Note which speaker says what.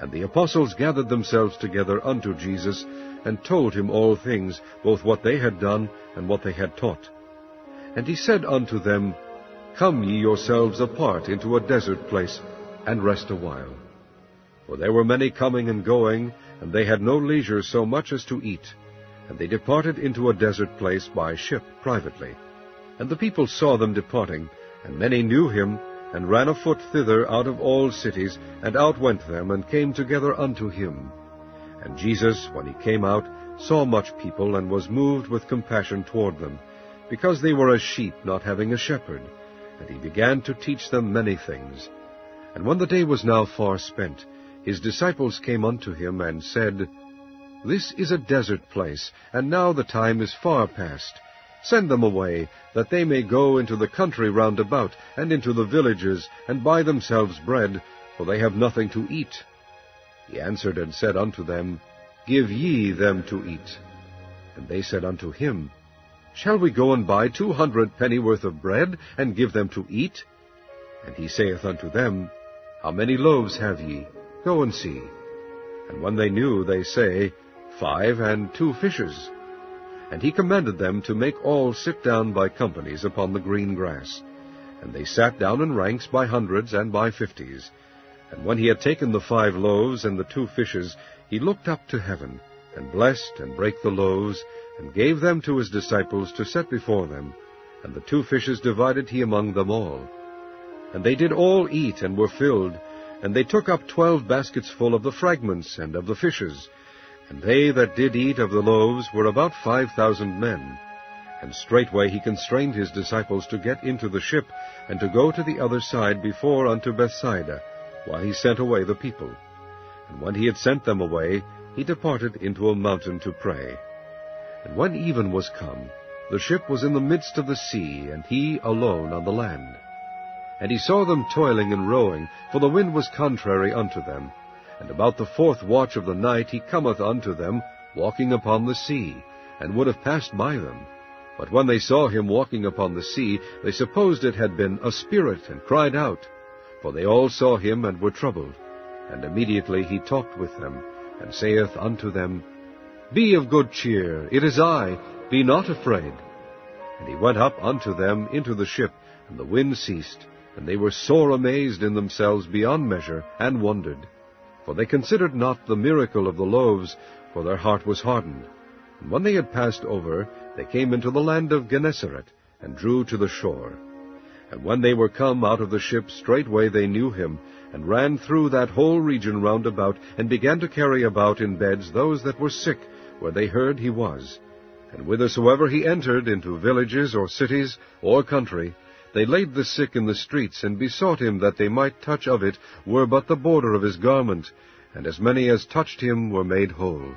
Speaker 1: And the apostles gathered themselves together unto Jesus, and told him all things, both what they had done, and what they had taught. And he said unto them, Come ye yourselves apart into a desert place, and rest a while. For there were many coming and going, and they had no leisure so much as to eat. And they departed into a desert place by ship privately. And the people saw them departing, and many knew him, and ran afoot thither out of all cities, and outwent them, and came together unto him. And Jesus, when he came out, saw much people, and was moved with compassion toward them, because they were as sheep not having a shepherd. And he began to teach them many things. And when the day was now far spent, his disciples came unto him, and said, This is a desert place, and now the time is far past. Send them away, that they may go into the country round about, and into the villages, and buy themselves bread, for they have nothing to eat. He answered and said unto them, Give ye them to eat. And they said unto him, Shall we go and buy 200 pennyworth of bread, and give them to eat? And he saith unto them, How many loaves have ye? Go and see. And when they knew, they say, 5 and 2 fishes. And he commanded them to make all sit down by companies upon the green grass. And they sat down in ranks by hundreds and by 50s. And when he had taken the 5 loaves and the 2 fishes, he looked up to heaven, and blessed, and brake the loaves, and gave them to his disciples to set before them. And the 2 fishes divided he among them all. And they did all eat, and were filled. And they took up 12 baskets full of the fragments and of the fishes. And they that did eat of the loaves were about 5,000 men. And straightway he constrained his disciples to get into the ship, and to go to the other side before unto Bethsaida, while he sent away the people. And when he had sent them away, he departed into a mountain to pray. And when even was come, the ship was in the midst of the sea, and he alone on the land. And he saw them toiling and rowing, for the wind was contrary unto them. And about the 4th watch of the night he cometh unto them, walking upon the sea, and would have passed by them. But when they saw him walking upon the sea, they supposed it had been a spirit, and cried out. For they all saw him, and were troubled. And immediately he talked with them, and saith unto them, Be of good cheer, it is I, be not afraid. And he went up unto them into the ship, and the wind ceased, and they were sore amazed in themselves beyond measure, and wondered. For they considered not the miracle of the loaves, for their heart was hardened. And when they had passed over, they came into the land of Gennesaret, and drew to the shore. And when they were come out of the ship, straightway they knew him, and ran through that whole region round about, and began to carry about in beds those that were sick, where they heard he was. And whithersoever he entered, into villages or cities or country, they laid the sick in the streets, and besought him that they might touch of it, were but the border of his garment. And as many as touched him were made whole.